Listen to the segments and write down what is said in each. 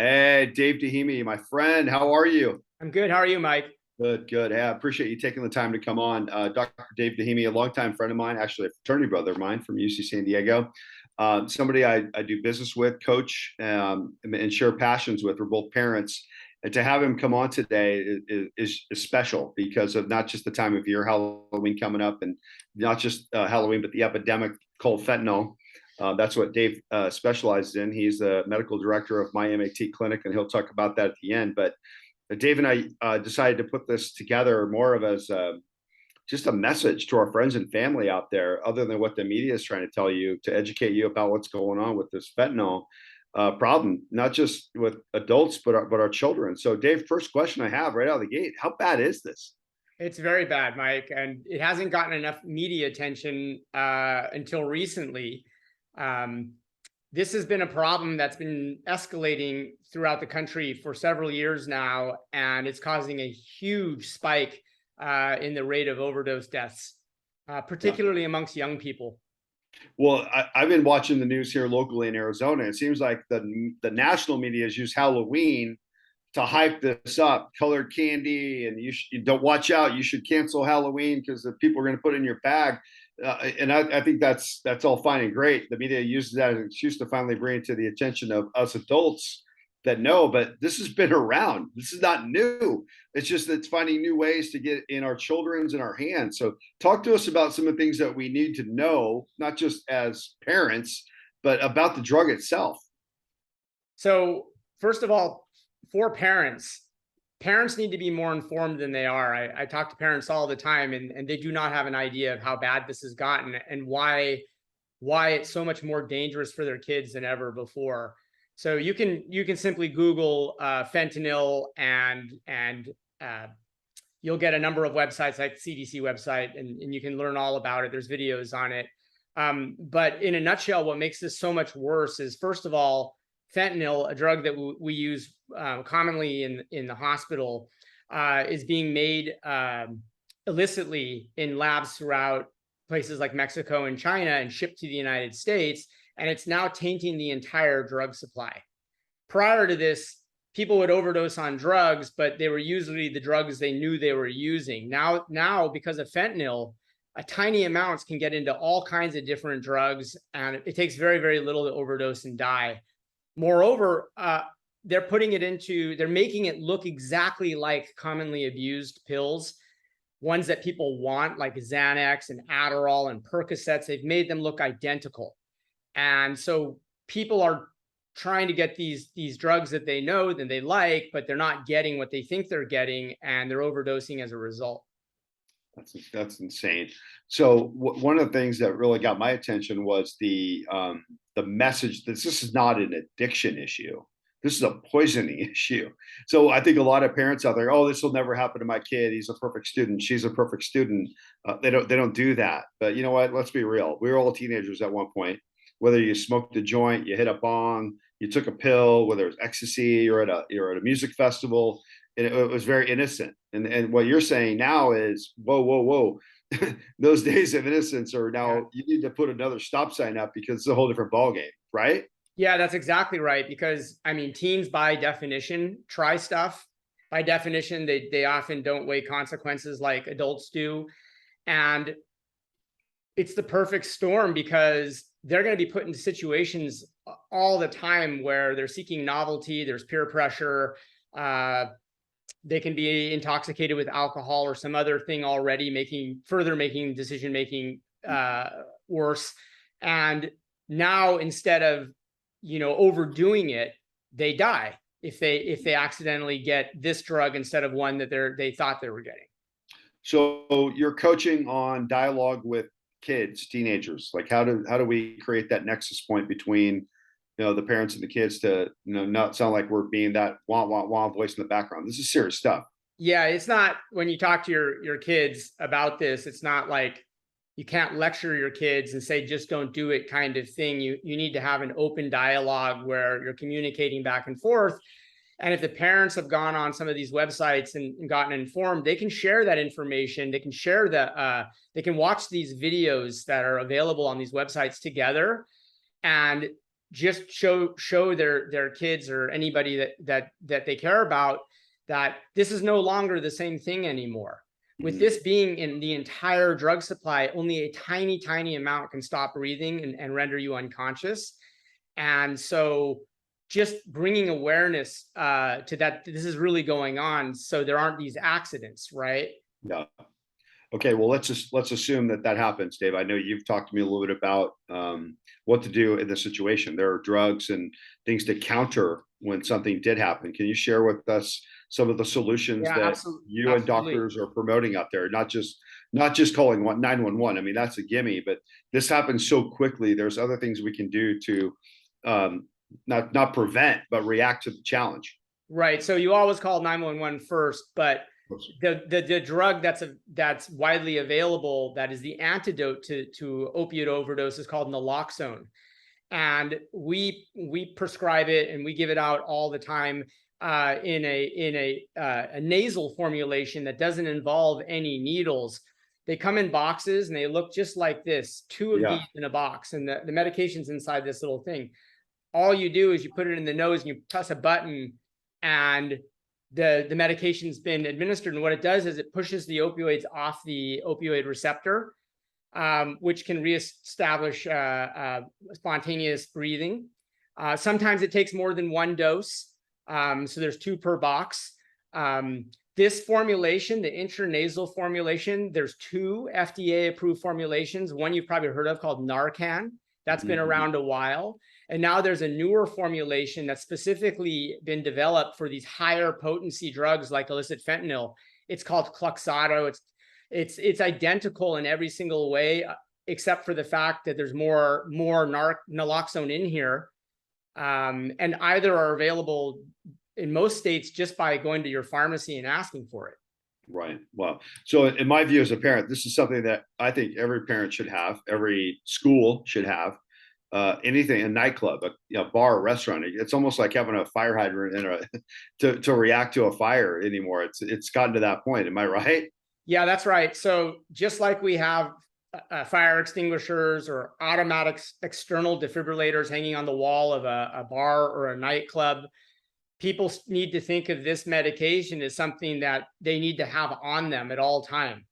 Hey, Dave Deyhimy, my friend, how are you? I'm good. How are you, Mike? Good, good. Hey, I appreciate you taking the time to come on. Dr. Dave Deyhimy, a longtime friend of mine, actually a fraternity brother of mine from UC San Diego. Somebody I do business with, coach, and share passions with. We're both parents. And to have him come on today is special because of not just the time of year, Halloween coming up, and not just Halloween, but the epidemic called fentanyl. That's what Dave specializes in. He's the medical director of my MAT clinic, and he'll talk about that at the end. But Dave and I decided to put this together more of as just a message to our friends and family out there, other than what the media is trying to tell you, to educate you about what's going on with this fentanyl problem, not just with adults, but our children. So, Dave, first question I have right out of the gate: how bad is this? It's very bad, Mike, and it hasn't gotten enough media attention until recently. Um, this has been a problem that's been escalating throughout the country for several years now, and it's causing a huge spike in the rate of overdose deaths, Yeah. particularly amongst young people. Well, I've been watching the news here locally in Arizona. It seems like the national media has used Halloween to hype this up, colored candy, and you don't watch out. You should cancel Halloween because the people are going to put it in your bag. And I think that's all fine and great. The media uses that as an excuse to finally bring it to the attention of us adults that know, but this has been around. This is not new. It's just that it's finding new ways to get in our children's in our hands. So talk to us about some of the things that we need to know, not just as parents, but about the drug itself. So, first of all, for parents need to be more informed than they are. I talk to parents all the time, and they do not have an idea of how bad this has gotten and why it's so much more dangerous for their kids than ever before. So you can simply Google fentanyl and you'll get a number of websites like the CDC website, and you can learn all about it. There's videos on it. But in a nutshell, what makes this so much worse is, first of all, fentanyl, a drug that we use commonly in the hospital, is being made illicitly in labs throughout places like Mexico and China and shipped to the United States, and it's now tainting the entire drug supply. Prior to this, people would overdose on drugs, but they were usually the drugs they knew they were using. Now because of fentanyl, a tiny amounts can get into all kinds of different drugs, and it takes very, very little to overdose and die. Moreover, they're making it look exactly like commonly abused pills, ones that people want, like Xanax and Adderall and Percocets. They've made them look identical. And so people are trying to get these drugs that they know that they like, but they're not getting what they think they're getting, and they're overdosing as a result. That's insane. So one of the things that really got my attention was the message that this is not an addiction issue. This is a poisoning issue. So I think a lot of parents out there, oh, this will never happen to my kid. He's a perfect student. She's a perfect student. They don't do that. But you know what? Let's be real. We were all teenagers at one point. Whether you smoked a joint, you hit a bong, you took a pill, whether it's ecstasy, you're at a music festival, and it was very innocent. And what you're saying now is, whoa, whoa, whoa. Those days of innocence are Yeah. now, you need to put another stop sign up because it's a whole different ballgame, right? Yeah, that's exactly right. Because I mean, teens by definition try stuff. By definition, they often don't weigh consequences like adults do. And it's the perfect storm because they're going to be put into situations all the time where they're seeking novelty, there's peer pressure, they can be intoxicated with alcohol or some other thing already, making decision making worse. And now, instead of overdoing it, they die if they accidentally get this drug instead of one that they thought they were getting. So you're coaching on dialogue with kids, teenagers. Like how do we create that nexus point between the parents and the kids to not sound like we're being that wah wah wah voice in the background. This is serious stuff. Yeah, it's not, when you talk to your kids about this, it's not like you can't lecture your kids and say just don't do it kind of thing. You need to have an open dialogue where you're communicating back and forth. And if the parents have gone on some of these websites and gotten informed, they can share that information. They can share they can watch these videos that are available on these websites together. And just show their kids or anybody that they care about that this is no longer the same thing anymore. With this being in the entire drug supply, only a tiny amount can stop breathing and render you unconscious. And so just bringing awareness to that this is really going on, so there aren't these accidents, right? Yeah. Okay, well, let's assume that happens, Dave. I know you've talked to me a little bit about what to do in this situation. There are drugs and things to counter when something did happen. Can you share with us some of the solutions that you and doctors are promoting out there? Not just calling 911. I mean, that's a gimme, but this happens so quickly. There's other things we can do to not prevent, but react to the challenge. Right. So you always call 911 first, but the drug that's widely available that is the antidote to opiate overdose is called naloxone, and we prescribe it and we give it out all the time in a nasal formulation that doesn't involve any needles. They come in boxes and they look just like this, two of these in a box, and the medication's inside this little thing. All you do is you put it in the nose and you press a button, and the medication's been administered. And what it does is it pushes the opioids off the opioid receptor, which can reestablish spontaneous breathing. Sometimes it takes more than one dose. So there's 2 per box. This formulation, the intranasal formulation, there's 2 FDA approved formulations. One you've probably heard of called Narcan. That's been around a while. And now there's a newer formulation that's specifically been developed for these higher potency drugs like illicit fentanyl. It's called Cloxato. It's identical in every single way, except for the fact that there's more naloxone in here. And either are available in most states just by going to your pharmacy and asking for it. Right. Well, so in my view as a parent, this is something that I think every parent should have, every school should have. Anything, a nightclub, a bar, a restaurant. It's almost like having a fire hydrant to react to a fire anymore. It's gotten to that point. Am I right? Yeah, that's right. So just like we have fire extinguishers or automatic external defibrillators hanging on the wall of a bar or a nightclub, people need to think of this medication as something that they need to have on them at all time.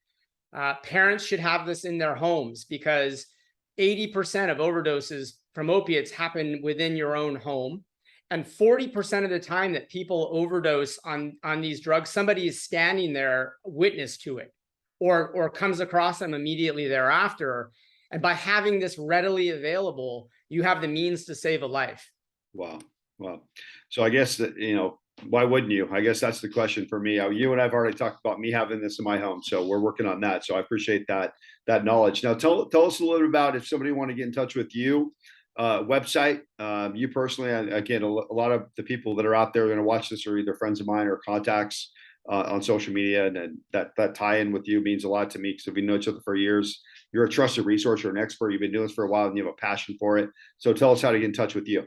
Parents should have this in their homes because 80% of overdoses from opiates happen within your own home. And 40% of the time that people overdose on these drugs, somebody is standing there witness to it or comes across them immediately thereafter. And by having this readily available, you have the means to save a life. Wow. Well, so I guess that, why wouldn't you? I guess that's the question for me. You and I've already talked about me having this in my home, so we're working on that. So I appreciate that knowledge. Now, tell us a little bit about if somebody want to get in touch with you, website, you personally. Again, a lot of the people that are out there going to watch this are either friends of mine or contacts on social media, and that tie-in with you means a lot to me because we've known each other for years. You're a trusted resource, you're an expert. You've been doing this for a while, and you have a passion for it. So tell us how to get in touch with you.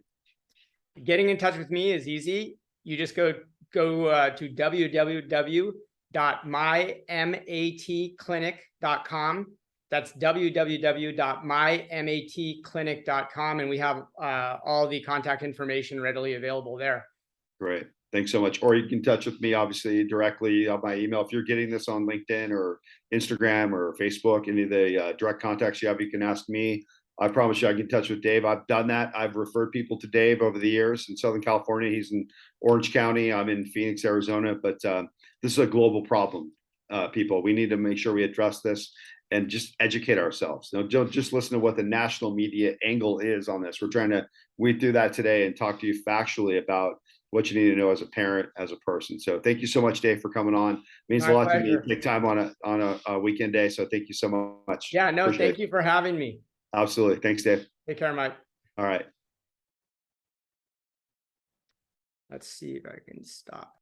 Getting in touch with me is easy. You just go to www.mymatclinic.com. That's www.mymatclinic.com, and we have all the contact information readily available there. Great. Thanks so much. Or you can touch with me, obviously, directly on my email. If you're getting this on LinkedIn or Instagram or Facebook, any of the direct contacts you have, you can ask me. I promise you I get in touch with Dave. I've done that. I've referred people to Dave over the years in Southern California. He's in Orange County. I'm in Phoenix, Arizona. But this is a global problem, people. We need to make sure we address this and just educate ourselves. Don't just listen to what the national media angle is on this. We're trying to weed through that today and talk to you factually about what you need to know as a parent, as a person. So thank you so much, Dave, for coming on. It means a lot to me to take time on a weekend day. So thank you so much. Yeah, no, thank you for having me. Absolutely. Thanks, Dave. Take care, Mike. All right. Let's see if I can stop.